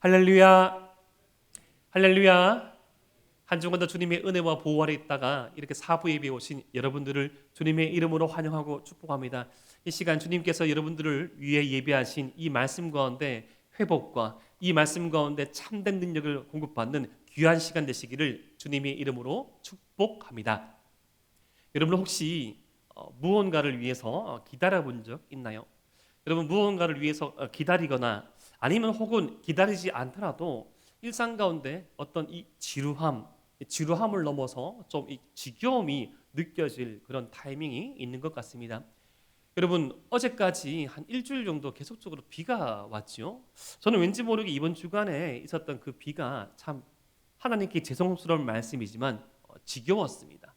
할렐루야, 할렐루야. 한 주간도 주님의 은혜와 보호 아래 있다가 이렇게 사부 예배에 오신 여러분들을 주님의 이름으로 환영하고 축복합니다. 이 시간 주님께서 여러분들을 위해 예배하신 이 말씀 가운데 회복과 이 말씀 가운데 참된 능력을 공급받는 귀한 시간 되시기를 주님의 이름으로 축복합니다. 여러분 혹시 무언가를 위해서 기다려 본 적 있나요? 여러분 무언가를 위해서 기다리거나 아니면 혹은 기다리지 않더라도 일상 가운데 어떤 이 지루함을 넘어서 좀 이 지겨움이 느껴질 그런 타이밍이 있는 것 같습니다. 여러분 어제까지 한 일주일 정도 계속적으로 비가 왔죠. 저는 왠지 모르게 이번 주간에 있었던 그 비가 참 하나님께 죄송스러운 말씀이지만 지겨웠습니다.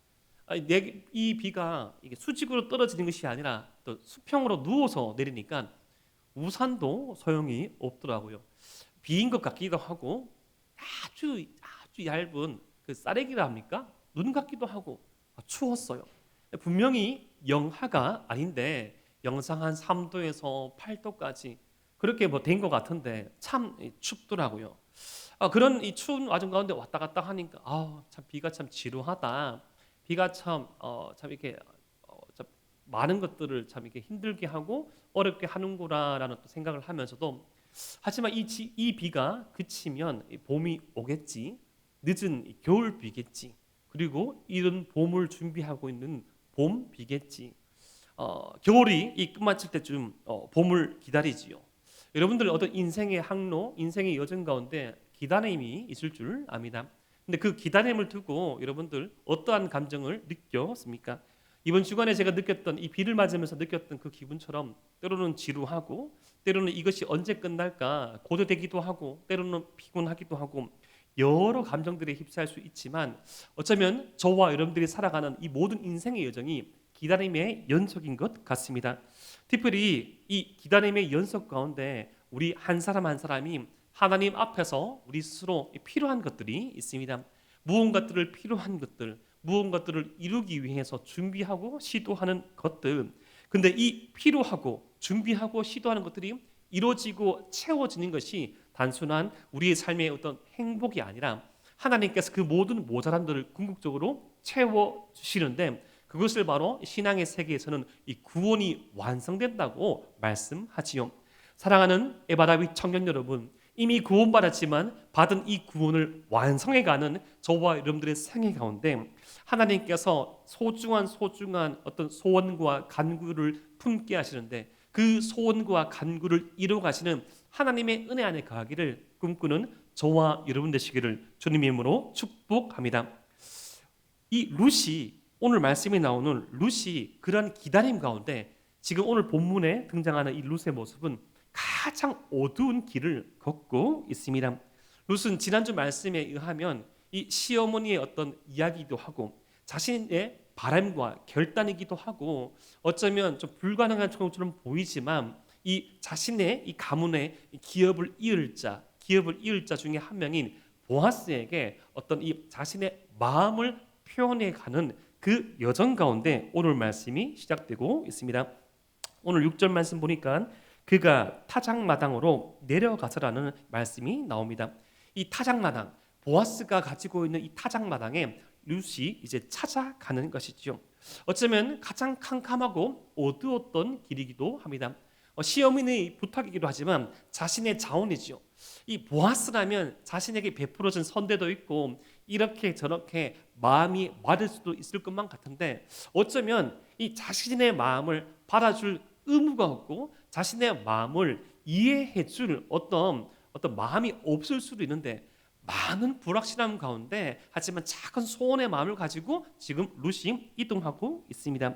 이 비가 이게 수직으로 떨어지는 것이 아니라 또 수평으로 누워서 내리니까 우산도 소용이 없더라고요. 비인 것 같기도 하고 아주 얇은 그 쌀액이라 합니까? 눈 같기도 하고 추웠어요. 분명히 영하가 아닌데 영상 한 3도에서 8도까지 그렇게 뭐 된 것 같은데 참 춥더라고요. 그런 이 추운 와중 가운데 왔다 갔다 하니까 참 비가 참 지루하다. 비가 참 이렇게 참 많은 것들을 참 이렇게 힘들게 하고 어렵게 하는구나라는 또 생각을 하면서도 하지만 이 비가 그치면 봄이 오겠지. 늦은 겨울 비겠지. 그리고 이런 봄을 준비하고 있는 봄 비겠지. 겨울이 이 끝마칠 때쯤 봄을 기다리지요. 여러분들 어떤 인생의 항로, 인생의 여정 가운데 기다림이 있을 줄 압니다. 근데 그 기다림을 두고 여러분들 어떠한 감정을 느꼈습니까? 이번 주간에 제가 느꼈던 이 비를 맞으면서 느꼈던 그 기분처럼 때로는 지루하고 때로는 이것이 언제 끝날까 고조되기도 하고 때로는 피곤하기도 하고 여러 감정들에 휩싸일 수 있지만 어쩌면 저와 여러분들이 살아가는 이 모든 인생의 여정이 기다림의 연속인 것 같습니다. 특별히 이 기다림의 연속 가운데 우리 한 사람 한 사람이 하나님 앞에서 우리 스스로 필요한 것들이 있습니다. 무언가들을 필요한 것들, 무언가들을 이루기 위해서 준비하고 시도하는 것들. 근데 이 필요하고 준비하고 시도하는 것들이 이루어지고 채워지는 것이 단순한 우리의 삶의 어떤 행복이 아니라 하나님께서 그 모든 모자람들을 궁극적으로 채워 주시는데 그것을 바로 신앙의 세계에서는 이 구원이 완성된다고 말씀하지요. 사랑하는 에바라비 청년 여러분, 이미 구원받았지만 받은 이 구원을 완성해가는 저와 여러분들의 생애 가운데 하나님께서 소중한 어떤 소원과 간구를 품게 하시는데 그 소원과 간구를 이루어가시는 하나님의 은혜 안에 거하기를 꿈꾸는 저와 여러분 되시기를 주님의 이름으로 축복합니다. 이 룻이 오늘 말씀에 나오는 룻이 그런 기다림 가운데 지금 오늘 본문에 등장하는 이 룻의 모습은 가장 어두운 길을 걷고 있습니다. 룻은 지난주 말씀에 의하면 이 시어머니의 어떤 이야기도 하고 자신의 바람과 결단이기도 하고 어쩌면 좀 불가능한 것처럼 보이지만 이 자신의 이 가문의 기업을 이을 자 중에 한 명인 보아스에게 어떤 이 자신의 마음을 표현해가는 그 여정 가운데 오늘 말씀이 시작되고 있습니다. 오늘 6절 말씀 보니까 그가 타작마당으로 내려가서라는 말씀이 나옵니다. 이 타작마당, 보아스가 가지고 있는 이 타작마당에 룻이 이제 찾아가는 것이죠. 어쩌면 가장 캄캄하고 어두웠던 길이기도 합니다. 시어머니의 부탁이기도 하지만 자신의 자원이죠. 이 보아스라면 자신에게 베풀어진 선대도 있고 이렇게 저렇게 마음이 맞을 수도 있을 것만 같은데 어쩌면 이 자신의 마음을 받아줄 의무가 없고 자신의 마음을 이해해줄 어떤 마음이 없을 수도 있는데 많은 불확실함 가운데 하지만 작은 소원의 마음을 가지고 지금 룻이 이동하고 있습니다.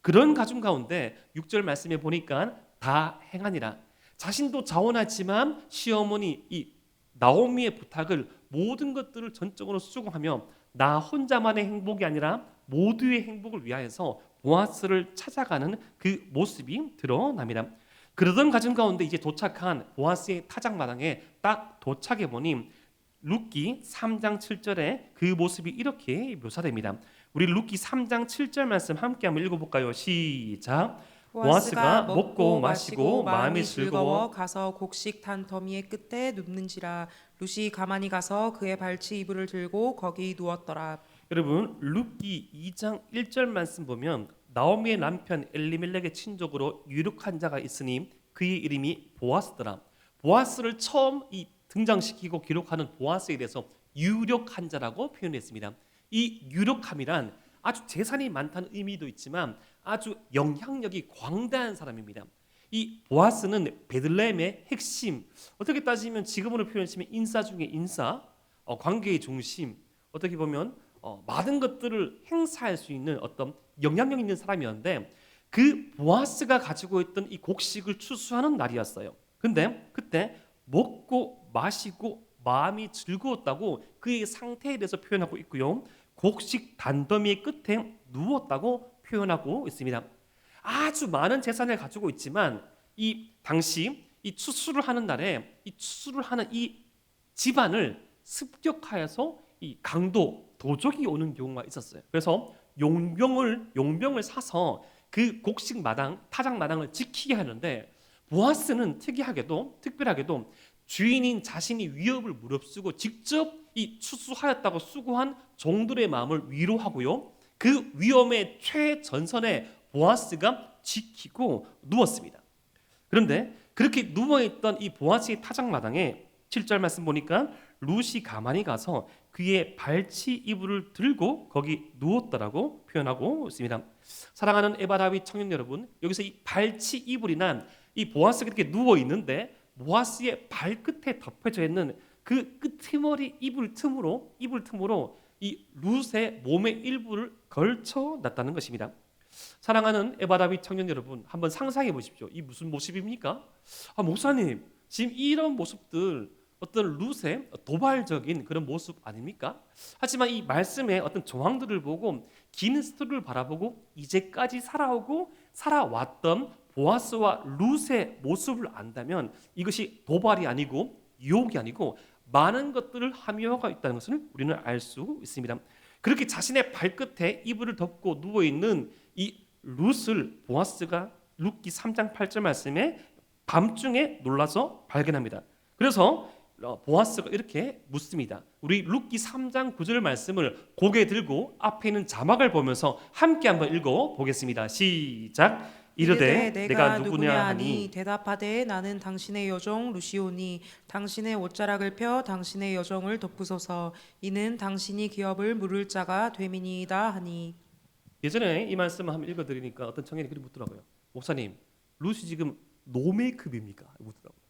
그런 가중 가운데 6절 말씀에 보니까 다 행하니라. 자신도 자원하지만 시어머니 이 나오미의 부탁을 모든 것들을 전적으로 수긍하며 나 혼자만의 행복이 아니라 모두의 행복을 위하여서 보아스를 찾아가는 그 모습이 드러납니다. 그러던 가정 가운데 이제 도착한 보아스의 타작마당에 딱 도착해 보니 룻기 3장 7절에 그 모습이 이렇게 묘사됩니다. 우리 룻기 3장 7절 말씀 함께 한번 읽어볼까요? 시작. 보아스가 먹고 마시고 마음이 즐거워 가서 곡식 단 더미의 끝에 눕는지라. 룻이 가만히 가서 그의 발치 이불을 들고 거기 누웠더라. 여러분 룻기 2장 1절 말씀 보면 나오미의 남편 엘리멜렉의 친족으로 유력한 자가 있으니 그의 이름이 보아스더라. 보아스를 처음 등장시키고 기록하는 보아스에 대해서 유력한 자라고 표현했습니다. 이 유력함이란 아주 재산이 많다는 의미도 있지만 아주 영향력이 광대한 사람입니다. 이 보아스는 베들레헴의 핵심, 어떻게 따지면 지금으로 표현하시면 인사 중에 인사, 관계의 중심, 어떻게 보면 많은 것들을 행사할 수 있는 어떤 영향력 있는 사람이었는데 그 보아스가 가지고 있던 이 곡식을 추수하는 날이었어요. 근데 그때 먹고 마시고 마음이 즐거웠다고 그의 상태에 대해서 표현하고 있고요. 곡식 단더미의 끝에 누웠다고 표현하고 있습니다. 아주 많은 재산을 가지고 있지만 이 당시 이 추수를 하는 날에 이 추수를 하는 이 집안을 습격하여서 이 강도 도적이 오는 경우가 있었어요. 그래서 용병을 사서 그 곡식 마당 타작 마당을 지키게 하는데 보아스는 특별하게도 주인인 자신이 위협을 무릅쓰고 직접 이 추수하였다고 수고한 종들의 마음을 위로하고요. 그 위험의 최전선에 보아스가 지키고 누웠습니다. 그런데 그렇게 누워있던 이 보아스의 타작마당에 7절 말씀 보니까 룻이 가만히 가서 그의 발치 이불을 들고 거기 누웠더라고 표현하고 있습니다. 사랑하는 에바다윗 청년 여러분, 여기서 이 발치 이불이란 이 보아스가 이렇게 누워 있는데 보아스의 발끝에 덮여져 있는 그 끄트머리 이불 틈으로 이 룻의 몸의 일부를 걸쳐 놨다는 것입니다. 사랑하는 에바다윗 청년 여러분, 한번 상상해 보십시오. 이 무슨 모습입니까? 목사님, 지금 이런 모습들 어떤 룻의 도발적인 그런 모습 아닙니까? 하지만 이 말씀의 어떤 정황들을 보고 긴 스토리를 바라보고 이제까지 살아왔던 보아스와 룻의 모습을 안다면 이것이 도발이 아니고 유혹이 아니고 많은 것들을 함유하고 있다는 것을 우리는 알 수 있습니다. 그렇게 자신의 발끝에 이불을 덮고 누워 있는 이 룻을 보아스가 룻기 3장 8절 말씀에 밤중에 놀라서 발견합니다. 그래서 보아스가 이렇게 묻습니다. 우리 룻기 3장 9절 말씀을 고개 들고 앞에 있는 자막을 보면서 함께 한번 읽어 보겠습니다. 시작. 이르되 내가 누구냐 하니 대답하되 나는 당신의 여종 루시오니 당신의 옷자락을 펴 당신의 여종을 덮으소서. 이는 당신이 기업을 물을 자가 됨이니이다 하니. 예전에 이 말씀을 한번 읽어드리니까 어떤 청년이 그렇게 묻더라고요. 목사님, 룻이 지금 노 메이크업입니까? 묻더라고요.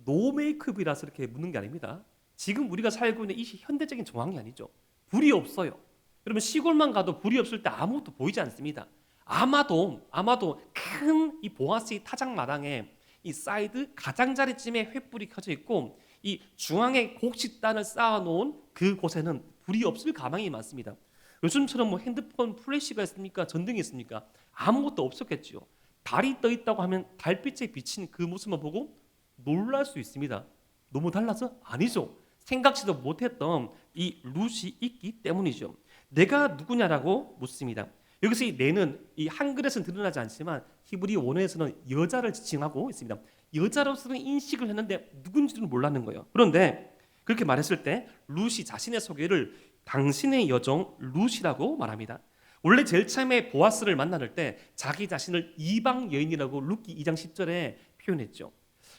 노 메이크업이라서 이렇게 묻는 게 아닙니다. 지금 우리가 살고 있는 이 현대적인 정황이 아니죠. 불이 없어요. 여러분 시골만 가도 불이 없을 때 아무것도 보이지 않습니다. 아마도 큰 이 보아스의 타작 마당에 이 사이드 가장자리쯤에 횃불이 켜져 있고 이 중앙에 곡식단을 쌓아놓은 그 곳에는 불이 없을 가망이 많습니다. 요즘처럼 뭐 핸드폰 플래시가 있습니까? 전등이 있습니까? 아무것도 없었겠지요. 달이 떠 있다고 하면 달빛에 비친 그 모습만 보고 놀랄 수 있습니다. 너무 달라서? 아니죠. 생각지도 못했던 이 룻이 있기 때문이죠. 내가 누구냐라고 묻습니다. 여기서 이 내는 이 한글에서는 드러나지 않지만 히브리 원어에서는 여자를 지칭하고 있습니다. 여자로서는 인식을 했는데 누군지는 몰랐는 거예요. 그런데 그렇게 말했을 때 룻이 자신의 소개를 당신의 여종 룻이라고 말합니다. 원래 제일 처음에 보아스를 만날 때 자기 자신을 이방 여인이라고 룻기 2장 10절에 표현했죠.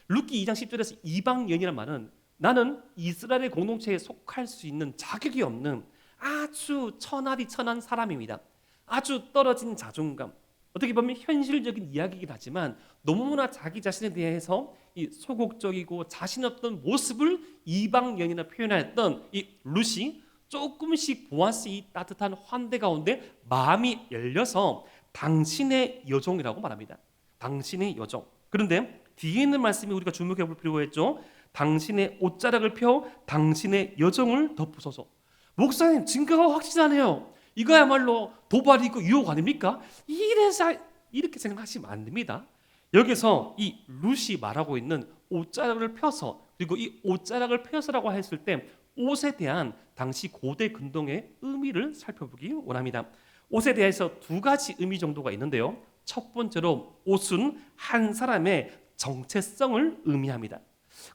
룻기 2장 10절에서 이방 여인이라는 말은 나는 이스라엘의 공동체에 속할 수 있는 자격이 없는 아주 천하디 천한 사람입니다. 아주 떨어진 자존감, 어떻게 보면 현실적인 이야기이긴 하지만 너무나 자기 자신에 대해서 이 소극적이고 자신 없던 모습을 이방 여인이라 표현했던 이 룻이 조금씩 보아스의 이 따뜻한 환대 가운데 마음이 열려서 당신의 여종이라고 말합니다. 당신의 여종. 그런데 뒤에 있는 말씀이 우리가 주목해 볼 필요가 있죠. 당신의 옷자락을 펴 당신의 여종을 덮으소서. 목사님 증거가 확실하네요. 이거야말로 도발이고 유혹 아닙니까? 이렇게 생각하시면 안 됩니다. 여기서 이 룻이 말하고 있는 옷자락을 펴서, 그리고 이 옷자락을 펴서라고 했을 때 옷에 대한 당시 고대 근동의 의미를 살펴보기 원합니다. 옷에 대해서 두 가지 의미 정도가 있는데요. 첫 번째로 옷은 한 사람의 정체성을 의미합니다.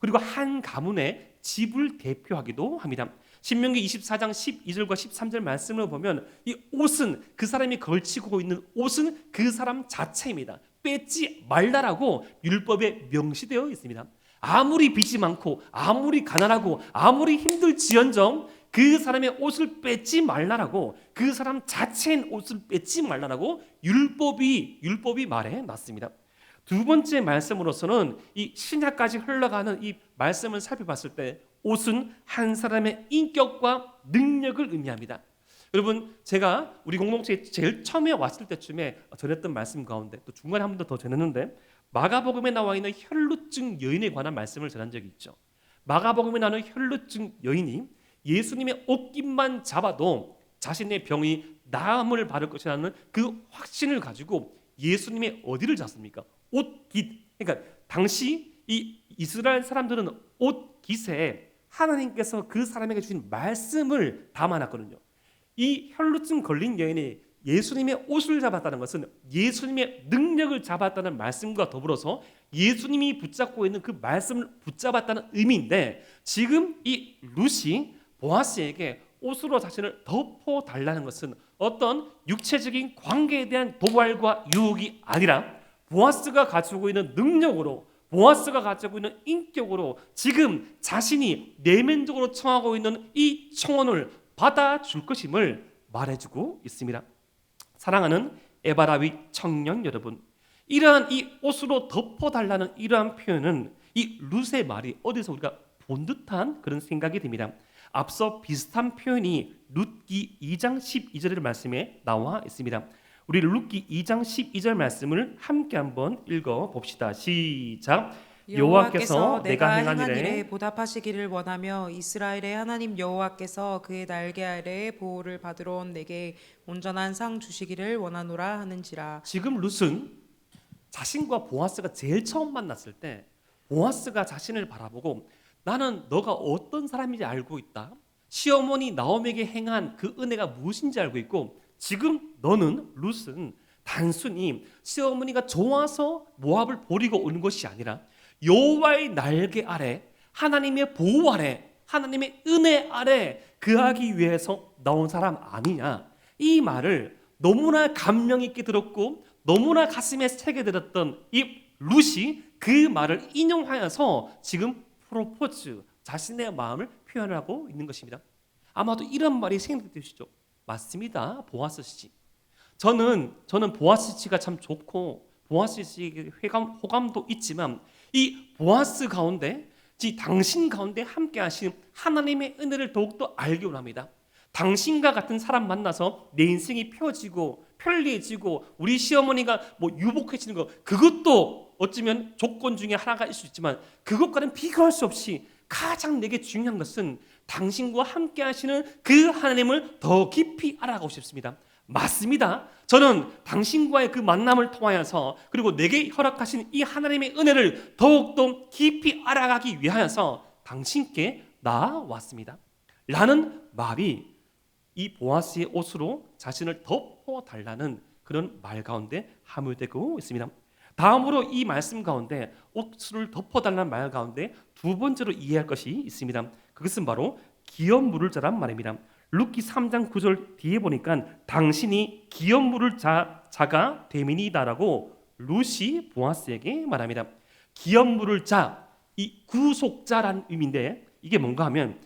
그리고 한 가문의 집을 대표하기도 합니다. 신명기 24장 12절과 13절 말씀을 보면 이 옷은 그 사람이 걸치고 있는 옷은 그 사람 자체입니다. 뺏지 말라라고 율법에 명시되어 있습니다. 아무리 빚이 많고 아무리 가난하고 아무리 힘들지언정 그 사람의 옷을 뺏지 말라라고, 그 사람 자체인 옷을 뺏지 말라라고 율법이 말해 놨습니다. 두 번째 말씀으로서는 이 신약까지 흘러가는 이 말씀을 살펴봤을 때 옷은 한 사람의 인격과 능력을 의미합니다. 여러분, 제가 우리 공동체에 제일 처음에 왔을 때쯤에 전했던 말씀 가운데 또 중간에 한 번 더 전했는데, 마가복음에 나와 있는 혈루증 여인에 관한 말씀을 전한 적이 있죠. 마가복음에 나오는 혈루증 여인이 예수님의 옷깃만 잡아도 자신의 병이 나음을 받을 것이라는 그 확신을 가지고 예수님의 어디를 잡습니까? 옷깃. 그러니까 당시 이 이스라엘 사람들은 옷깃에 하나님께서 그 사람에게 주신 말씀을 담아놨거든요. 이 혈루증 걸린 여인이 예수님의 옷을 잡았다는 것은 예수님의 능력을 잡았다는 말씀과 더불어서 예수님이 붙잡고 있는 그 말씀을 붙잡았다는 의미인데, 지금 이 룻이 보아스에게 옷으로 자신을 덮어달라는 것은 어떤 육체적인 관계에 대한 도발과 유혹이 아니라 보아스가 가지고 있는 능력으로, 보아스가 가지고 있는 인격으로 지금 자신이 내면적으로 청하고 있는 이 청혼을 받아줄 것임을 말해주고 있습니다. 사랑하는 에바라위 청년 여러분, 이러한 이 옷으로 덮어달라는 이러한 표현은 이 룻의 말이 어디서 우리가 본 듯한 그런 생각이 듭니다. 앞서 비슷한 표현이 룻기 2장 12절의 말씀에 나와 있습니다. 우리 룻기 2장 12절 말씀을 함께 한번 읽어봅시다. 시작. 여호와께서 내가 행한 일에 보답하시기를 원하며 이스라엘의 하나님 여호와께서 그의 날개 아래에 보호를 받으러 온 내게 온전한 상 주시기를 원하노라 하는지라. 지금 룻은 자신과 보아스가 제일 처음 만났을 때 보아스가 자신을 바라보고 나는 너가 어떤 사람인지 알고 있다. 시어머니 나오미에게 행한 그 은혜가 무엇인지 알고 있고, 지금 너는 룻은 단순히 시어머니가 좋아서 모압을 버리고 오는 것이 아니라 여호와의 날개 아래, 하나님의 보호 아래, 하나님의 은혜 아래 거하기 위해서 나온 사람 아니냐. 이 말을 너무나 감명 있게 들었고 너무나 가슴에 새겨 들었던 이 룻이 그 말을 인용하여서 지금 프로포즈, 자신의 마음을 표현하고 있는 것입니다. 아마도 이런 말이 생각되시죠? 맞습니다. 보아스 씨. 저는 보아스 씨가 참 좋고 보아스 씨에게 호감도 있지만 이 보아스 가운데, 당신 가운데 함께 하신 하나님의 은혜를 더욱더 알기 원합니다. 당신과 같은 사람 만나서 내 인생이 펴지고 편리해지고 우리 시어머니가 유복해지는 거, 그것도 어쩌면 조건 중에 하나가 있을 수 있지만 그것과는 비교할 수 없이 가장 내게 중요한 것은 당신과 함께 하시는 그 하나님을 더 깊이 알아가고 싶습니다. 맞습니다. 저는 당신과의 그 만남을 통하여서 그리고 내게 허락하신 이 하나님의 은혜를 더욱더 깊이 알아가기 위하여서 당신께 나아왔습니다. 라는 말이 이 보아스의 옷으로 자신을 덮어달라는 그런 말 가운데 함유되고 있습니다. 다음으로 이 말씀 가운데 옷을 덮어달라는 말 가운데 두 번째로 이해할 것이 있습니다. 그것은 바로 기업 물을 자란 말입니다. 룻기 3장 9절 뒤에 보니까 당신이 기업 물을 자가 됨이니다라고 룻이 보아스에게 말합니다. 기업 물을 자, 이 구속자라는 의미인데 이게 뭔가 하면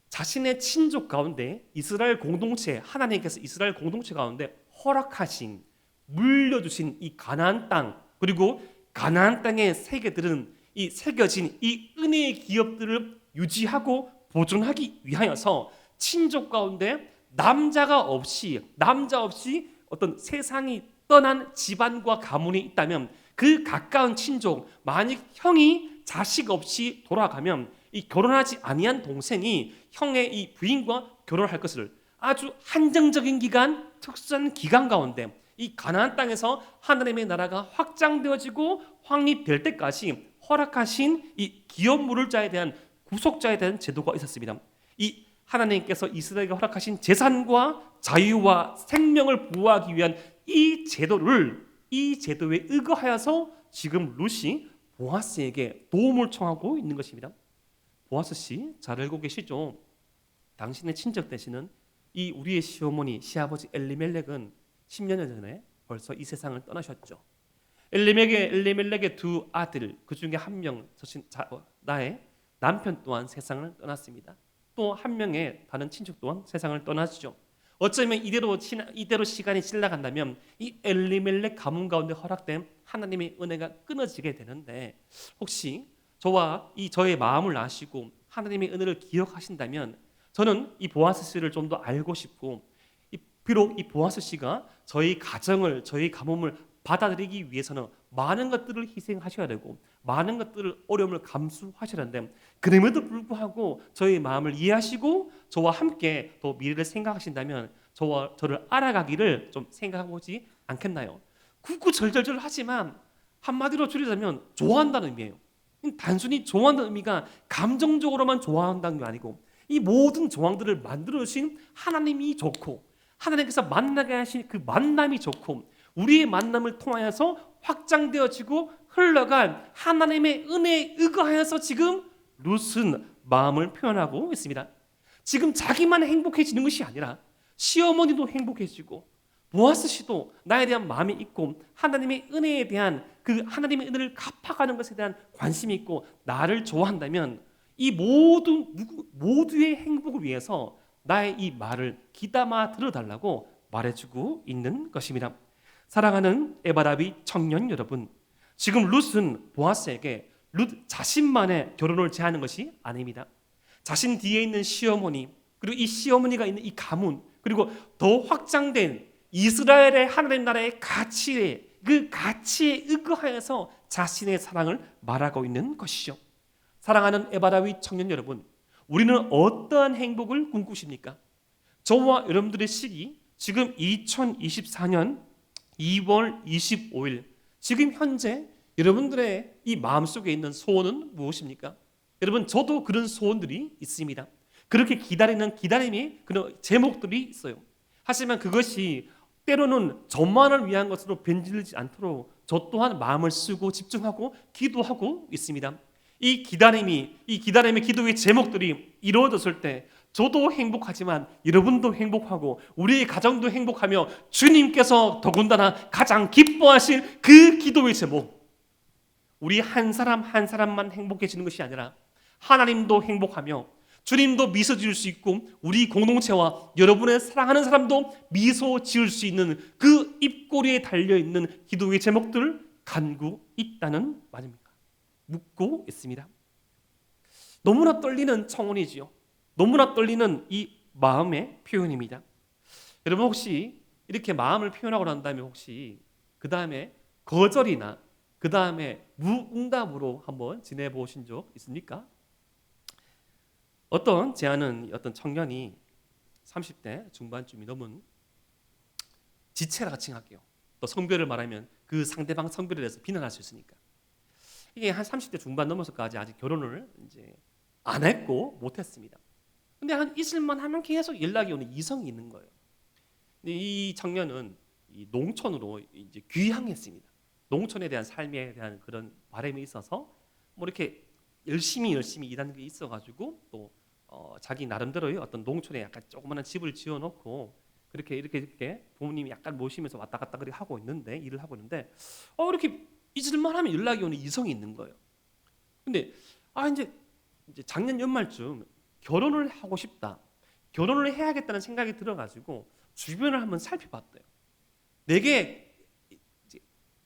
자신의 친족 가운데 이스라엘 공동체, 하나님께서 이스라엘 공동체 가운데 허락하신, 물려주신 이 가나안 땅, 그리고 가나안 땅에 새겨진 이 은혜의 기업들을 유지하고 보존하기 위하여서 친족 가운데 남자 없이 어떤 세상이 떠난 집안과 가문이 있다면 그 가까운 친족, 만약 형이 자식 없이 돌아가면 이 결혼하지 아니한 동생이 형의 이 부인과 결혼할 것을 아주 한정적인 기간, 특수한 기간 가운데 이 가나안 땅에서 하나님의 나라가 확장되어지고 확립될 때까지 허락하신 이 기업 물을 자에 대한 구속자에 대한 제도가 있었습니다. 이 하나님께서 이스라엘에게 허락하신 재산과 자유와 생명을 보호하기 위한 이 제도를 이 제도에 의거하여서 지금 룻이 보아스에게 도움을 청하고 있는 것입니다. 보아스 씨 잘 알고 계시죠? 당신의 친척 되시는 이 우리의 시어머니 시아버지 엘리멜렉은 10년 전에 벌써 이 세상을 떠나셨죠. 엘리멜렉의 두 아들 그 중에 한 명 나의 남편 또한 세상을 떠났습니다. 또 한 명의 다른 친척 또한 세상을 떠났죠. 어쩌면 이대로 시간이 지나간다면 이 엘리멜렉 가문 가운데 허락된 하나님의 은혜가 끊어지게 되는데, 혹시 저의 마음을 아시고 하나님의 은혜를 기억하신다면 저는 이 보아스 씨를 좀 더 알고 싶고, 비록 이 보아스 씨가 저희 가정을, 저희 가문을 받아들이기 위해서는 많은 것들을 희생하셔야 되고 많은 것들을 어려움을 감수하셔야 하는데, 그럼에도 불구하고 저의 마음을 이해하시고 저와 함께 더 미래를 생각하신다면 저를 알아가기를 좀 생각해보지 않겠나요? 구구절절 하지만 한마디로 줄이자면 좋아한다는 의미예요. 단순히 좋아한다는 의미가 감정적으로만 좋아한다는 게 아니고, 이 모든 조항들을 만들어 주신 하나님이 좋고 하나님께서 만나게 하신 그 만남이 좋고 우리의 만남을 통하여서 확장되어지고 흘러간 하나님의 은혜에 의거하여서 지금 룻은 마음을 표현하고 있습니다. 지금 자기만 행복해지는 것이 아니라 시어머니도 행복해지고 보아스 씨도 나에 대한 마음이 있고 하나님의 은혜에 대한 그 하나님의 은혜를 갚아가는 것에 대한 관심이 있고 나를 좋아한다면 이 모두의 행복을 위해서 나의 이 말을 귀담아 들어달라고 말해주고 있는 것입니다. 사랑하는 에바라비 청년 여러분, 지금 룻은 보아스에게 룻 자신만의 결혼을 제하는 것이 아닙니다. 자신 뒤에 있는 시어머니, 그리고 이 시어머니가 있는 이 가문, 그리고 더 확장된 이스라엘의 하나님 나라의 그 가치에 의거하여서 자신의 사랑을 말하고 있는 것이죠. 사랑하는 에바라위 청년 여러분, 우리는 어떠한 행복을 꿈꾸십니까? 저와 여러분들의 시기 지금 2024년 2월 25일 지금 현재 여러분들의 이 마음속에 있는 소원은 무엇입니까? 여러분, 저도 그런 소원들이 있습니다. 그렇게 기다리는 기다림이 그런 제목들이 있어요. 하지만 그것이 때로는 저만을 위한 것으로 변질되지 않도록 저 또한 마음을 쓰고 집중하고 기도하고 있습니다. 이 기다림의 기도의 제목들이 이루어졌을 때 저도 행복하지만 여러분도 행복하고 우리의 가정도 행복하며 주님께서 더군다나 가장 기뻐하실 그 기도의 제목, 우리 한 사람 한 사람만 행복해지는 것이 아니라 하나님도 행복하며 주님도 미소 지을 수 있고 우리 공동체와 여러분의 사랑하는 사람도 미소 지을 수 있는 그 입꼬리에 달려있는 기도의 제목들을 간구 있다는 말입니다. 묻고 있습니다. 너무나 떨리는 청혼이지요. 너무나 떨리는 이 마음의 표현입니다. 여러분, 혹시 이렇게 마음을 표현하고 난 다음에 혹시 그 다음에 거절이나 그 다음에 무응답으로 한번 지내보신 적 있습니까? 어떤 청년이 30대 중반쯤이 넘은 지체라고 칭할게요. 또 성별을 말하면 그 상대방 성별에 대해서 비난할 수 있으니까. 이게 한 30대 중반 넘어서까지 아직 결혼을 이제 안 했고 못 했습니다. 근데 한 있을만 하면 계속 연락이 오는 이성이 있는 거예요. 근데 이 청년은 이 농촌으로 이제 귀향했습니다. 농촌에 대한 삶에 대한 그런 바람이 있어서 뭐 이렇게 열심히 일하는 게 있어가지고 또 자기 나름대로의 어떤 농촌에 약간 조그마한 집을 지어놓고 이렇게 부모님이 약간 모시면서 왔다 갔다 일을 하고 있는데 이렇게 잊을만 하면 연락이 오는 이성이 있는 거예요. 근데 이제 작년 연말쯤 결혼을 하고 싶다, 결혼을 해야겠다는 생각이 들어가지고 주변을 한번 살펴봤대요. 내게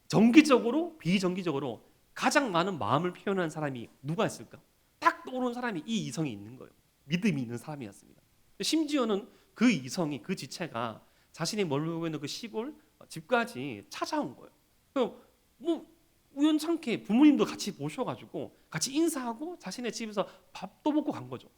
정기적으로 비정기적으로 가장 많은 마음을 표현하는 사람이 누가 있을까? 딱 떠오르는 사람이 이 이성이 있는 거예요. 믿음이 있는 사람이었습니다. 심지어는 그 이성이, 그 지체가 자신이 머물고 있는 그 시골 집까지 찾아온 거예요. 뭐 우연찮게 부모님도 같이 모셔가지고 같이 인사하고 자신의 집에서 밥도 먹고 간 거죠.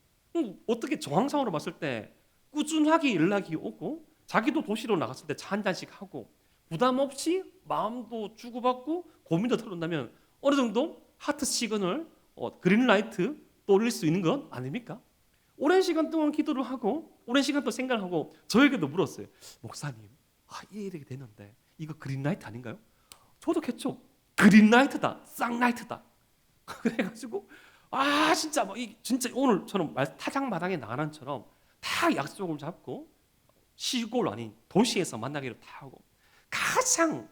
어떻게 정황상으로 봤을 때 꾸준하게 연락이 오고 자기도 도시로 나갔을 때 차 한 잔씩 하고 부담 없이 마음도 주고받고 고민도 털어놓는다면 어느 정도 하트 시그널, 그린라이트 떠올릴 수 있는 건 아닙니까? 오랜 시간 동안 기도를 하고 오랜 시간 동안 생각을 하고 저에게도 물었어요. 목사님, 이렇게 됐는데 이거 그린라이트 아닌가요? 저도 겠죠. 그린라이트다, 쌍라이트다. 그래가지고 진짜 진짜 오늘처럼 타작마당에 나가는처럼 다 약속을 잡고 시골 아닌 도시에서 만나기로 다 하고 가장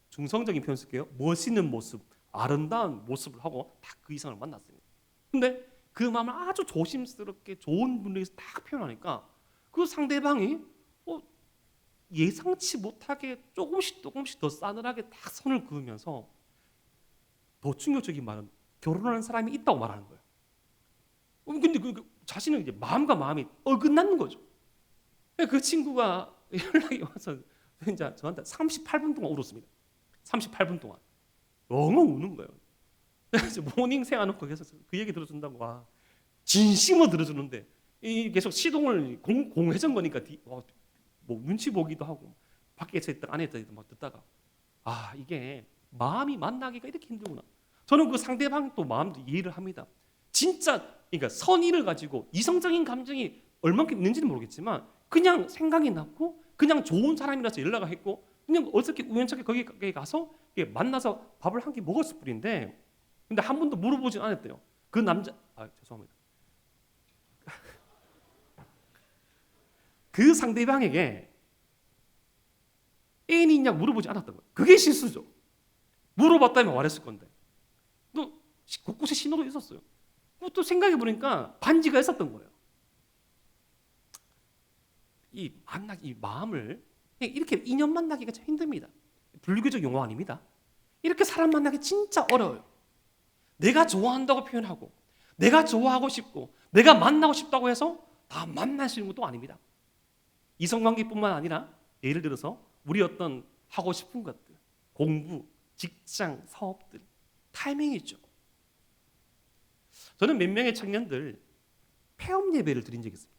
중성적인 표현 쓸게요. 멋있는 모습, 아름다운 모습을 하고 딱 그 이상을 만났습니다. 근데 그 마음을 아주 조심스럽게 좋은 분위기에서 딱 표현하니까 그 상대방이 예상치 못하게 조금씩 더 싸늘하게 딱 선을 그으면서 더 충격적인 말은 결혼하는 사람이 있다고 말하는 거예요. 근데 자신은 이제 마음과 마음이 어긋나는 거죠. 그 친구가 연락이 와서 이제 저한테 38분 동안 울었습니다. 38분 동안 엉엉 우는 거예요. 그래서 모닝 생활놓고 계속 그 얘기 들어준다고 진심으로 들어주는데 계속 시동을 공회전 거니까 뭐 눈치 보기도 하고 밖에서 있다 안에 있다 막 듣다가 이게 마음이 만나기가 이렇게 힘들구나. 저는 그 상대방 또 마음도 이해를 합니다. 진짜 그러니까 선의를 가지고 이성적인 감정이 얼만큼 있는지는 모르겠지만 그냥 생각이 났고 그냥 좋은 사람이라서 연락을 했고 그냥 어떻게 우연찮게 거기 가서 만나서 밥을 한 끼 먹었을 뿐인데 근데 한 번도 물어보진 않았대요. 그 남자 죄송합니다. 그 상대방에게 애인이 있냐고 물어보지 않았던 거예요. 그게 실수죠. 물어봤다면 말했을 건데 또 곳곳에 신호도 있었어요. 또 생각해 보니까 반지가 있었던 거예요. 이 마음을 이렇게 인연 만나기가 참 힘듭니다. 불교적 용어 아닙니다. 이렇게 사람 만나기 진짜 어려워요. 내가 좋아한다고 표현하고 내가 좋아하고 싶고 내가 만나고 싶다고 해서 다 만날 수 있는 것도 아닙니다. 이성관계뿐만 아니라 예를 들어서 우리 어떤 하고 싶은 것들, 공부, 직장, 사업들 타이밍이죠. 저는 몇 명의 청년들 폐업 예배를 드린 적이 있습니다.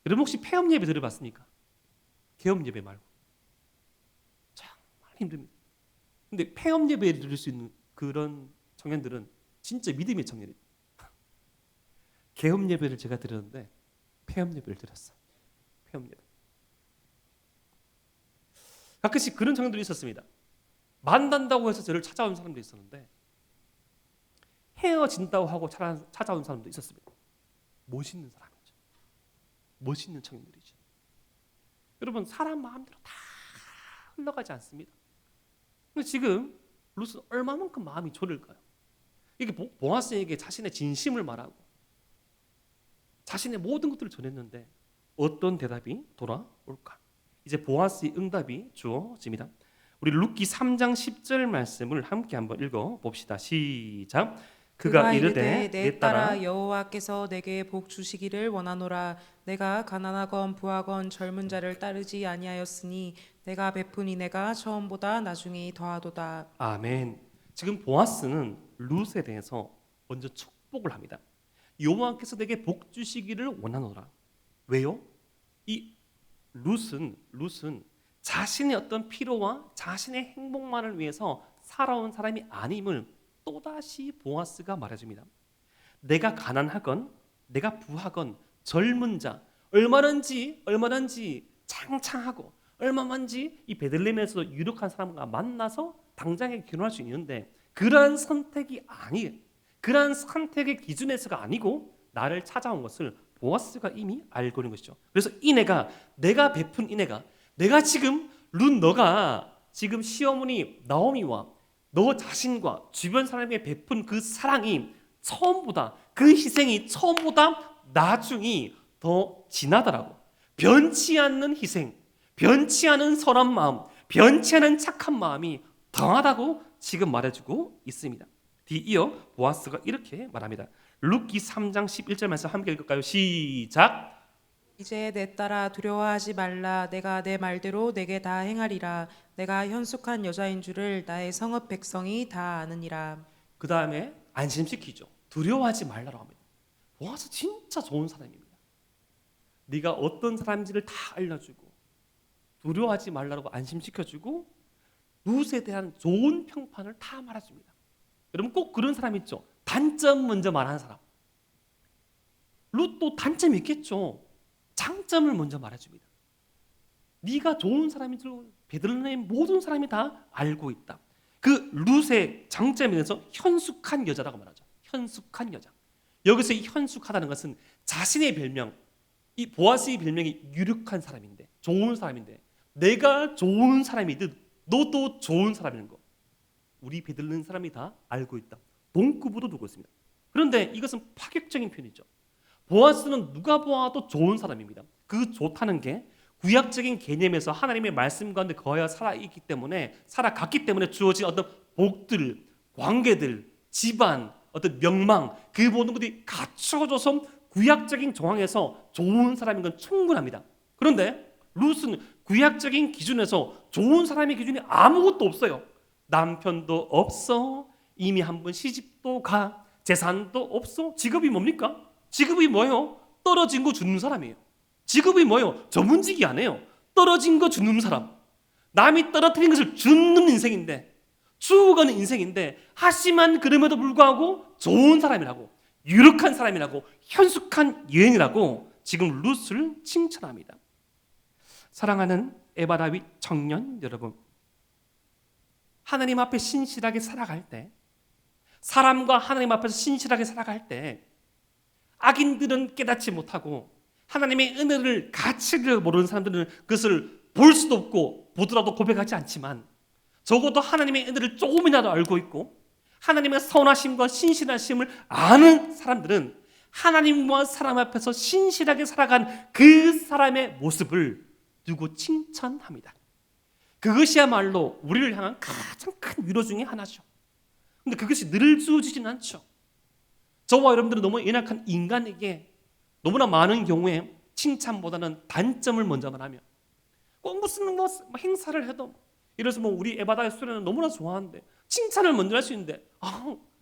여러분 혹시 폐업 예배 들어봤습니까? 개업 예배 말고. 정말 힘듭니다. 근데 폐업 예배를 드릴 수 있는 그런 청년들은 진짜 믿음의 청년이에요. 개업 예배를 제가 드렸는데 폐업 예배를 드렸어요. 폐업 예배. 가끔씩 그런 청년들이 있었습니다. 만난다고 해서 저를 찾아온 사람도 있었는데 헤어진다고 하고 찾아온 사람도 있었습니다. 멋있는 사람이죠. 멋있는 청년들이죠. 여러분 사람 마음대로 다 흘러가지 않습니다. 근데 지금 룻은 얼마만큼 마음이 졸일까요? 이게 보아스에게 자신의 진심을 말하고 자신의 모든 것들을 전했는데 어떤 대답이 돌아올까? 이제 보아스의 응답이 주어집니다. 우리 룻기 3장 10절 말씀을 함께 한번 읽어봅시다. 시작. 그가 이르되 내 딸아 여호와께서 내게 복 주시기를 원하노라. 내가 가난하건 부하건 젊은 자를 따르지 아니하였으니 내가 베푼 이내가 처음보다 나중에 더하도다. 아멘. 지금 보아스는 룻에 대해서 먼저 축복을 합니다. 여호와께서 내게 복 주시기를 원하노라. 왜요? 이 룻은 자신의 어떤 필요와 자신의 행복만을 위해서 살아온 사람이 아님을 또다시 보아스가 말해줍니다. 내가 가난하건 내가 부하건 젊은 자 얼마든지 창창하고 얼마만지 이 베들레헴에서 유력한 사람과 만나서 당장에 결혼할 수 있는데 그러한 선택이 아니에요. 그러한 선택의 기준에서가 아니고 나를 찾아온 것을 보아스가 이미 알고 있는 것이죠. 그래서 내가 베푼 이내가 내가 지금 너가 지금 시어머니 나오미와 너 자신과 주변 사람에게 베푼 그 사랑이 처음보다 그 희생이 처음보다 나중이 더 진하더라고. 변치 않는 희생, 변치 않은 선한 마음, 변치 않은 착한 마음이 더하다고 지금 말해주고 있습니다. 뒤이어 보아스가 이렇게 말합니다. 룻기 3장 11절 말씀 함께 읽을까요? 시작. 이제 내 딸아 두려워하지 말라. 내가 내 말대로 내게 다 행하리라. 내가 현숙한 여자인 줄을 나의 성읍 백성이 다 아느니라. 그 다음에 안심시키죠. 두려워하지 말라고 합니다. 보아스 진짜 좋은 사람입니다. 네가 어떤 사람인지를 다 알려주고 두려워하지 말라고 안심시켜주고 룻에 대한 좋은 평판을 다 말해줍니다. 여러분 꼭 그런 사람 있죠. 단점 먼저 말하는 사람. 룻도 단점이 있겠죠. 장점을 먼저 말해줍니다. 네가 좋은 사람인 줄 베들레헴 모든 사람이 다 알고 있다. 그 룻의 장점에 대해서 현숙한 여자라고 말하죠. 현숙한 여자. 여기서 이 현숙하다는 것은 자신의 별명, 이 보아스의 별명이 유력한 사람인데, 좋은 사람인데, 내가 좋은 사람이듯 너도 좋은 사람인 거 우리 베들레헴 사람이 다 알고 있다. 동급으로 두고 있습니다. 그런데 이것은 파격적인 표현이죠. 보아스는 누가 보아도 좋은 사람입니다. 그 좋다는 게 구약적인 개념에서 하나님의 말씀 가운데 거하여 살아있기 때문에, 살아갔기 때문에 주어진 어떤 복들, 관계들, 집안, 어떤 명망, 그 모든 것들이 갖춰져서 구약적인 정황에서 좋은 사람인 건 충분합니다. 그런데 룻은 구약적인 기준에서 좋은 사람의 기준이 아무것도 없어요. 남편도 없어, 이미 한 번 시집도 가, 재산도 없어. 직업이 뭡니까? 직업이 뭐예요? 떨어진 거 주는 사람이에요. 직업이 뭐예요? 전문직이 아니에요. 떨어진 거 주는 사람. 남이 떨어뜨린 것을 주는 인생인데, 주어가는 인생인데, 하지만 그럼에도 불구하고 좋은 사람이라고, 유력한 사람이라고, 현숙한 여인이라고 지금 룻을 칭찬합니다. 사랑하는 에바라윗 청년 여러분, 하나님 앞에 신실하게 살아갈 때, 사람과 하나님 앞에서 신실하게 살아갈 때, 악인들은 깨닫지 못하고 하나님의 은혜를, 가치를 모르는 사람들은 그것을 볼 수도 없고 보더라도 고백하지 않지만, 적어도 하나님의 은혜를 조금이라도 알고 있고 하나님의 선하심과 신실하심을 아는 사람들은 하나님과 사람 앞에서 신실하게 살아간 그 사람의 모습을 두고 칭찬합니다. 그것이야말로 우리를 향한 가장 큰 위로 중에 하나죠. 근데 그것이 늘 주어지진 않죠. 저와 여러분들은 너무 연약한 인간에게 너무나 많은 경우에 칭찬보다는 단점을 먼저 말하며, 꼭 무슨 행사를 해도, 이래서 우리 에바다의 수련은 너무나 좋아하는데 칭찬을 먼저 할 수 있는데,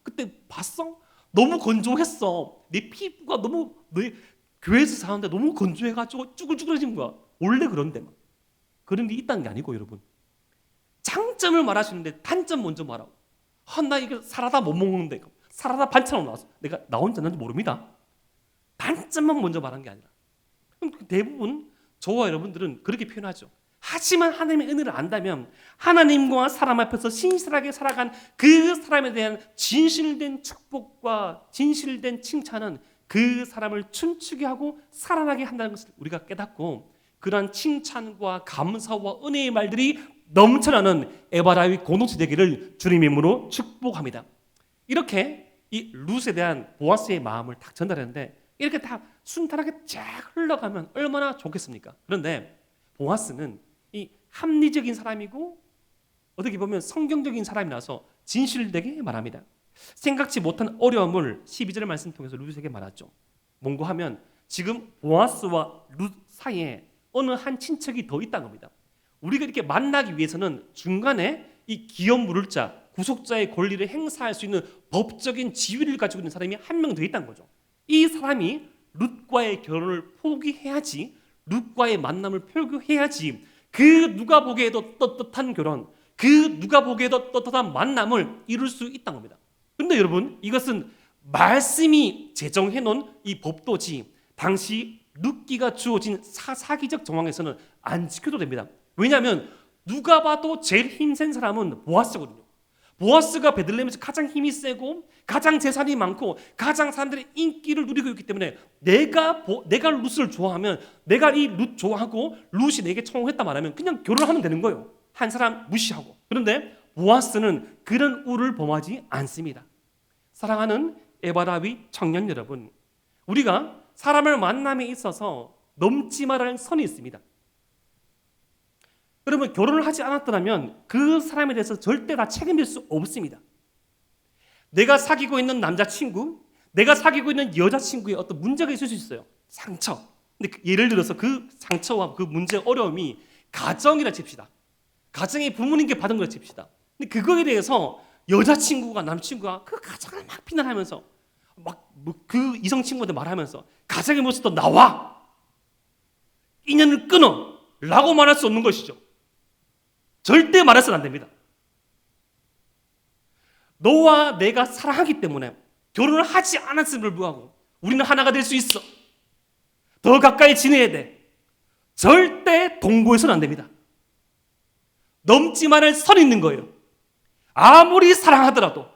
그때 봤어? 너무 건조했어. 내 피부가 너무, 내 교회에서 사는데 너무 건조해가지고 쭈글쭈글해진 거야. 원래 그런데 막. 그런 게 있다는 게 아니고, 여러분, 장점을 말하시는데 단점 먼저 말하고, 나 이거 사라다 못 먹는데, 사라다 반찬으로 나왔어. 내가 나 혼자 는지 모릅니다. 단점만 먼저 말한 게 아니라. 대부분 저와 여러분들은 그렇게 표현하죠. 하지만 하나님의 은혜를 안다면 하나님과 사람 앞에서 신실하게 살아간 그 사람에 대한 진실된 축복과 진실된 칭찬은 그 사람을 춤추게 하고 살아나게 한다는 것을 우리가 깨닫고, 그러한 칭찬과 감사와 은혜의 말들이 넘쳐나는 에바라윗 공동체 되기를 주님의 이름으로 축복합니다. 이렇게 이 룻에 대한 보아스의 마음을 딱 전달했는데, 이렇게 다 순탄하게 쫙 흘러가면 얼마나 좋겠습니까? 그런데 보아스는 이 합리적인 사람이고 어떻게 보면 성경적인 사람이라서 진실되게 말합니다. 생각지 못한 어려움을 12절 말씀 통해서 룻에게 말하죠. 뭔고 하면 지금 보아스와 룻 사이에 어느 한 친척이 더 있다는 겁니다. 우리가 이렇게 만나기 위해서는 중간에 이 기업 물을 자, 구속자의 권리를 행사할 수 있는 법적인 지위를 가지고 있는 사람이 한 명 더 있다는 거죠. 이 사람이 룻과의 결혼을 포기해야지, 룻과의 만남을 표기해야지 그 누가 보기에도 떳떳한 결혼, 그 누가 보기에도 떳떳한 만남을 이룰 수 있다는 겁니다. 그런데 여러분, 이것은 말씀이 제정해 놓은 이 법도지 당시 룻기가 주어진 사기적 정황에서는 안 지켜도 됩니다. 왜냐하면 누가 봐도 제일 힘센 사람은 보아스거든요. 보아스가 베들레헴에서 가장 힘이 세고 가장 재산이 많고 가장 사람들의 인기를 누리고 있기 때문에 내가 룻을 좋아하면, 내가 이 룻 좋아하고 룻이 내게 청혼했다 말하면 그냥 결혼하면 되는 거예요. 한 사람 무시하고. 그런데 보아스는 그런 우를 범하지 않습니다. 사랑하는 에바라윗 청년 여러분, 우리가 사람을 만남에 있어서 넘지 말아야 할 선이 있습니다. 여러분, 결혼을 하지 않았더라면 그 사람에 대해서 절대 다 책임질 수 없습니다. 내가 사귀고 있는 남자친구, 내가 사귀고 있는 여자친구에 어떤 문제가 있을 수 있어요. 상처. 근데 예를 들어서 그 상처와 그 문제의 어려움이 가정이라 칩시다. 가정의 부모님께 받은 거라 칩시다. 근데 그거에 대해서 여자친구가, 남친구가 그 가정을 막 비난하면서 막 그 이성 친구한테 말하면서 가정의 모습도 나와! 인연을 끊어! 라고 말할 수 없는 것이죠. 절대 말해서는 안 됩니다. 너와 내가 사랑하기 때문에 결혼을 하지 않았음을 불구하고 우리는 하나가 될 수 있어. 더 가까이 지내야 돼. 절대 동거해서는 안 됩니다. 넘지 않을 선이 있는 거예요. 아무리 사랑하더라도,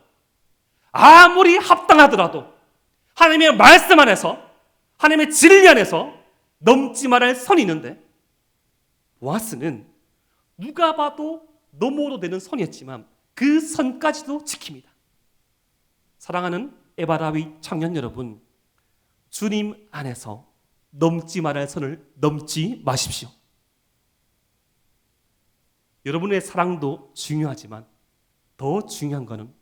아무리 합당하더라도 하나님의 말씀 안에서, 하나님의 진리 안에서 넘지 말할 선이 있는데, 보아스는 누가 봐도 넘어도 되는 선이었지만 그 선까지도 지킵니다. 사랑하는 에바라위 청년 여러분, 주님 안에서 넘지 말할 선을 넘지 마십시오. 여러분의 사랑도 중요하지만 더 중요한 것은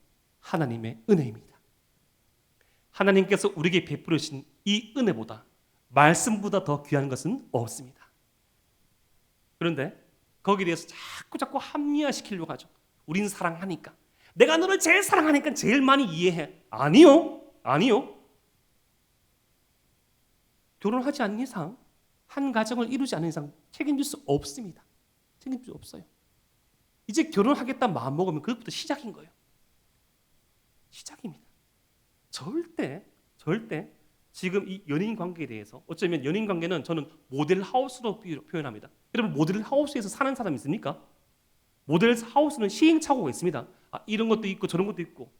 하나님의 은혜입니다. 하나님께서 우리에게 베푸르신 이 은혜보다, 말씀보다 더 귀한 것은 없습니다. 그런데 거기에 대해서 자꾸 합리화시키려고 하죠. 우린 사랑하니까, 내가 너를 제일 사랑하니까 제일 많이 이해해. 아니요. 결혼하지 않는 이상, 한 가정을 이루지 않는 이상 책임질 수 없습니다. 책임질 수 없어요. 이제 결혼하겠다 마음 먹으면 그것부터 시작인 거예요. 시작입니다. 절대 지금 이 연인 관계에 대해서, 어쩌면 연인 관계는 저는 모델 하우스로 표현합니다. 여러분, 모델 하우스에서 사는 사람 있습니까? 모델 하우스는 시행착오가 있습니다. 이런 것도 있고 저런 것도 있고.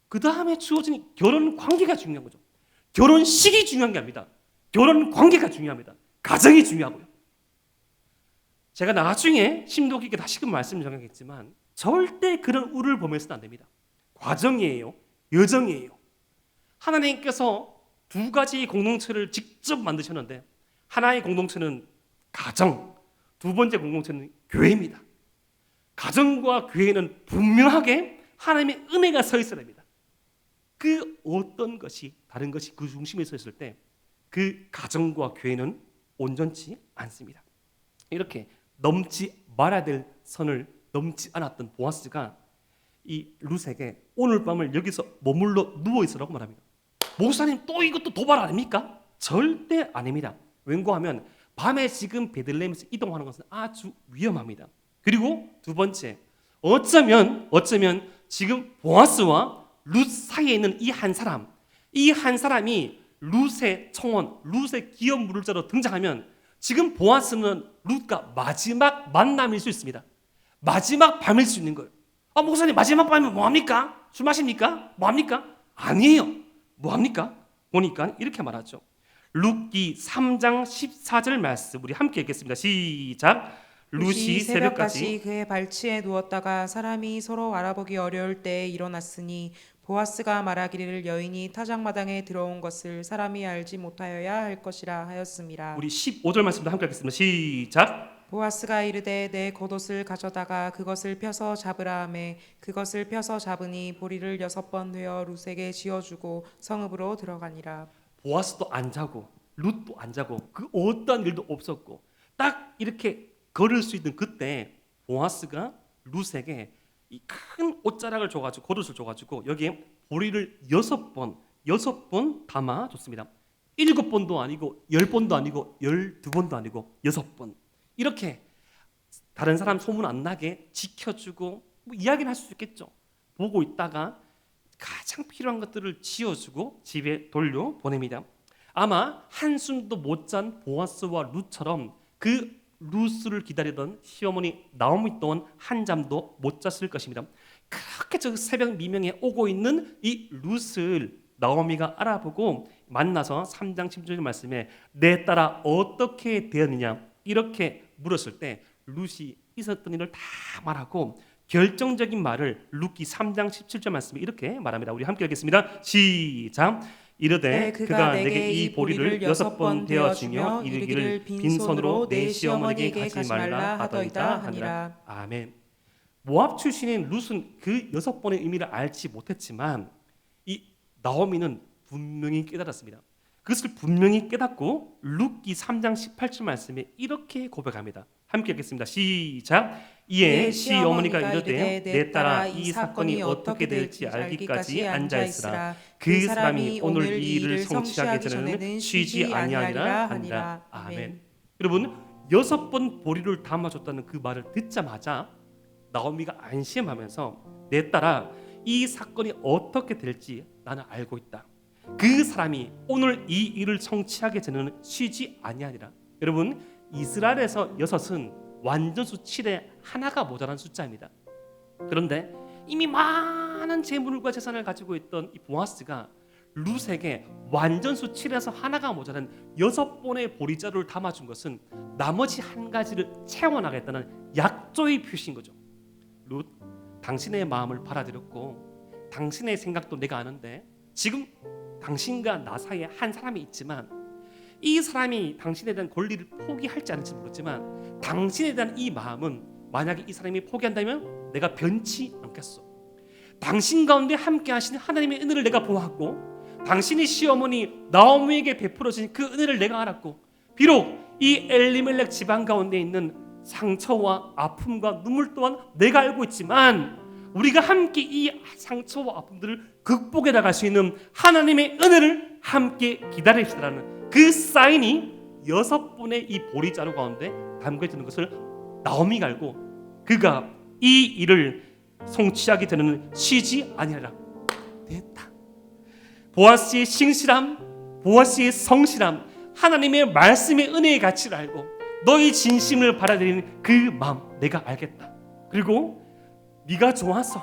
그 다음에 주어진 결혼 관계가 중요한 거죠. 결혼식이 중요한 게 아닙니다. 결혼 관계가 중요합니다. 가정이 중요하고요. 제가 나중에 심도 깊게 다시금 말씀을 전하겠지만 절대 그런 우를 범해서는 안 됩니다. 과정이에요. 여정이에요. 하나님께서 두 가지 공동체를 직접 만드셨는데, 하나의 공동체는 가정, 두 번째 공동체는 교회입니다. 가정과 교회는 분명하게 하나님의 은혜가 서 있어야 됩니다. 그 어떤 것이, 다른 것이 그 중심에 서 있을 때 그 가정과 교회는 온전치 않습니다. 이렇게 넘지 말아야 될 선을 넘지 않았던 보아스가 이 룻에게 오늘 밤을 여기서 머물러 누워 있으라고 말합니다. 목사님, 또 이것도 도발 아닙니까? 절대 아닙니다. 왠고하면 밤에 지금 베들레헴에서 이동하는 것은 아주 위험합니다. 그리고 두 번째, 어쩌면 지금 보아스와 룻 사이에 있는 이 한 사람이 룻의 청원, 룻의 기업 물자로 등장하면 지금 보아스는 룻과 마지막 만남일 수 있습니다. 마지막 밤일 수 있는 거예요. 목사님, 마지막 밤이면 뭐합니까? 술 마십니까? 뭐합니까? 아니에요. 뭐합니까? 보니까 이렇게 말하죠. 룻기 3장 14절 말씀 우리 함께 읽겠습니다. 시작. 룻이 새벽까지 그의 발치에 누웠다가 사람이 서로 알아보기 어려울 때에 일어났으니 보아스가 말하기를 여인이 타작마당에 들어온 것을 사람이 알지 못하여야 할 것이라 하였습니다. 우리 15절 말씀도 함께 읽겠습니다. 시작. 보아스가 이르되 내 겉옷을 가져다가 그것을 펴서 잡으라 하매 그것을 펴서 잡으니 보리를 6번 회어 룻에게 지어주고 성읍으로 들어가니라. 보아스도 안 자고 룻도 안 자고 그 어떤 일도 없었고 딱 이렇게 걸을 수 있는 그때 보아스가 룻에게 이 큰 옷자락을 줘가지고 겉옷을 줘가지고 여기에 보리를 6번 담아줬습니다. 7번도 아니고 10번도 아니고 12번도 아니고 6번 이렇게 다른 사람 소문 안 나게 지켜주고 뭐 이야기는 할 수 있겠죠. 보고 있다가 가장 필요한 것들을 지어주고 집에 돌려보냅니다. 아마 한숨도 못 잔 보아스와 룻처럼 그 룻을 기다리던 시어머니 나오미 또한 한 잠도 못 잤을 것입니다. 그렇게 저 새벽 미명에 오고 있는 이 룻을 나오미가 알아보고 만나서 3장 10절 말씀에 내 딸아 어떻게 되었느냐 이렇게 물었을 때 룻이 있었던 일을 다 말하고 결정적인 말을 룻기 3장 17절 말씀에 이렇게 말합니다. 우리 함께 읽겠습니다. 시작. 이르되 그가 내게 이 보리를 6번 되어주며 이르기를 빈손으로 내 시어머니에게 가지 말라 하더이다 하니라. 아멘. 모압 출신인 룻은 그 6번의 의미를 알지 못했지만 이 나오미는 분명히 깨달았습니다. 그것을 분명히 깨닫고 룻기 3장 18절 말씀에 이렇게 고백합니다. 함께 읽겠습니다. 시작. 이에 시어머니가 이르되 내 딸아 이 사건이 어떻게 될지 알기까지 앉아있으라. 그 사람이 오늘 이 일을 성취하기 전에는 쉬지 아니하리라 하니라. 아멘. 여러분 6번 보리를 담아줬다는 그 말을 듣자마자 나오미가 안심하면서 내 딸아 이 사건이 어떻게 될지 나는 알고 있다. 그 사람이 오늘 이 일을 성취하기 전에는 쉬지 아니하리라. 여러분 이스라엘에서 6은 완전수 7에 하나가 모자란 숫자입니다. 그런데 이미 많은 재물과 재산을 가지고 있던 이 보아스가 룻에게 완전수 7에서 하나가 모자란 6번의 보리자루를 담아준 것은 나머지 한 가지를 채워나가겠다는 약조의 표시인 거죠. 룻, 당신의 마음을 받아들였고 당신의 생각도 내가 아는데 지금 당신과 나 사이에 한 사람이 있지만 이 사람이 당신에 대한 권리를 포기할지 않을지 모르지만 당신에 대한 이 마음은 만약에 이 사람이 포기한다면 내가 변치 않겠어. 당신 가운데 함께 하시는 하나님의 은혜를 내가 보았고 당신이 시어머니 나오미에게 베풀어진 그 은혜를 내가 알았고 비록 이 엘리멜렉 집안 가운데 있는 상처와 아픔과 눈물 또한 내가 알고 있지만 우리가 함께 이 상처와 아픔들을 극복해 나갈 수 있는 하나님의 은혜를 함께 기다립시다라는 그 사인이 6번의 이 보리자루 가운데 담겨있는 것을 나오미가 알고 그가 이 일을 성취하게 되는 쉬지 아니하라. 됐다. 보아스의 신실함, 보아스의 성실함, 하나님의 말씀의 은혜의 가치를 알고 너의 진심을 받아들이는 그 마음 내가 알겠다. 그리고 네가 좋았어.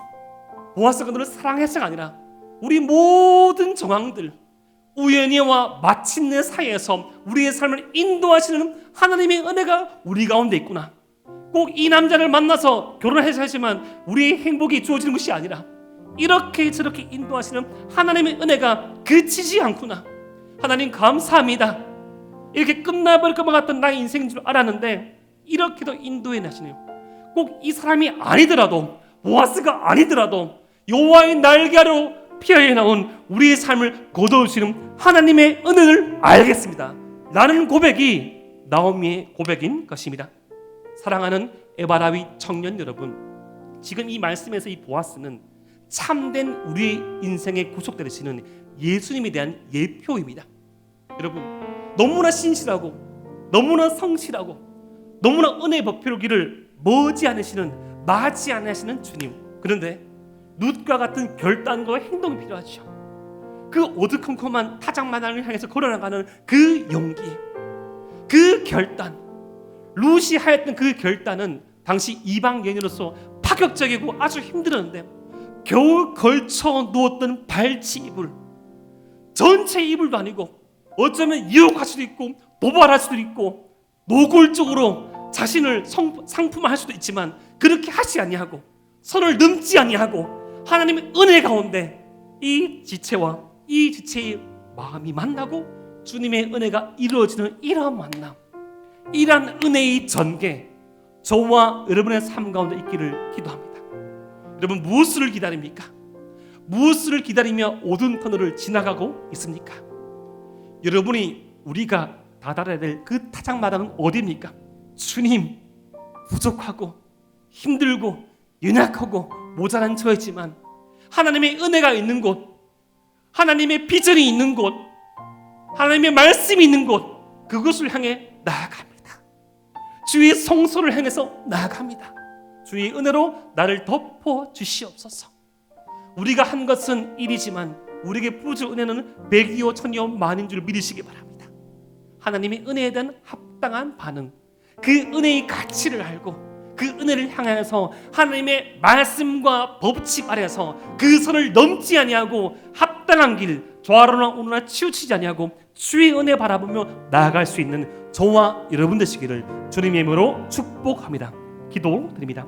보아스가 너를 사랑해서가 아니라 우리 모든 정황들 우연히와 마침내 사이에서 우리의 삶을 인도하시는 하나님의 은혜가 우리 가운데 있구나. 꼭 이 남자를 만나서 결혼해서 하지만 우리의 행복이 주어지는 것이 아니라 이렇게 저렇게 인도하시는 하나님의 은혜가 그치지 않구나. 하나님 감사합니다. 이렇게 끝나버릴 것만 같던 나의 인생인 줄 알았는데 이렇게도 인도해 나시네요. 꼭 이 사람이 아니더라도 보아스가 아니더라도 여호와의 날개로 피어에 나온 우리의 삶을 거두시는 하나님의 은혜를 알겠습니다. 라는 고백이 나오미의 고백인 것입니다. 사랑하는 에바라위 청년 여러분, 지금 이 말씀에서 이 보아스는 참된 우리의 인생의 구속되시는 예수님에 대한 예표입니다. 여러분, 너무나 신실하고 너무나 성실하고 너무나 은혜의 법표로기를 머지 않으시는 마지 않으시는 주님. 그런데 룻과 같은 결단과 행동이 필요하죠. 그 어두컴컴한 타작마당을 향해서 걸어나가는 그 용기, 그 결단, 룻이 하였던 그 결단은 당시 이방 여인으로서 파격적이고 아주 힘들었는데 겨우 걸쳐 누웠던 발치 이불, 전체 이불도 아니고 어쩌면 유혹할 수도 있고 도발할 수도 있고 노골적으로 자신을 상품화할 수도 있지만 그렇게 하지 아니하고 선을 넘지 아니하고 하나님의 은혜 가운데 이 지체와 이 지체의 마음이 만나고 주님의 은혜가 이루어지는 이러한 만남, 이러한 은혜의 전개 저와 여러분의 삶 가운데 있기를 기도합니다. 여러분, 무엇을 기다립니까? 무엇을 기다리며 오든 터널을 지나가고 있습니까? 여러분이 우리가 다다라야 될 그 타작마당은 어디입니까? 주님, 부족하고 힘들고 연약하고 모자란 저이지만 하나님의 은혜가 있는 곳, 하나님의 비전이 있는 곳, 하나님의 말씀이 있는 곳, 그것을 향해 나아갑니다. 주의 성소를 향해서 나아갑니다. 주의 은혜로 나를 덮어 주시옵소서. 우리가 한 것은 일이지만 우리에게 부어줄 은혜는 백이요 천이요 만인 줄 믿으시기 바랍니다. 하나님의 은혜에 대한 합당한 반응, 그 은혜의 가치를 알고 그 은혜를 향해서 하나님의 말씀과 법칙 아래서 그 선을 넘지 아니하고 합당한 길, 좌로나 우로나 치우치지 아니하고 주의 은혜 바라보며 나아갈 수 있는 저와 여러분 되시기를 주님의 이름으로 축복합니다. 기도드립니다.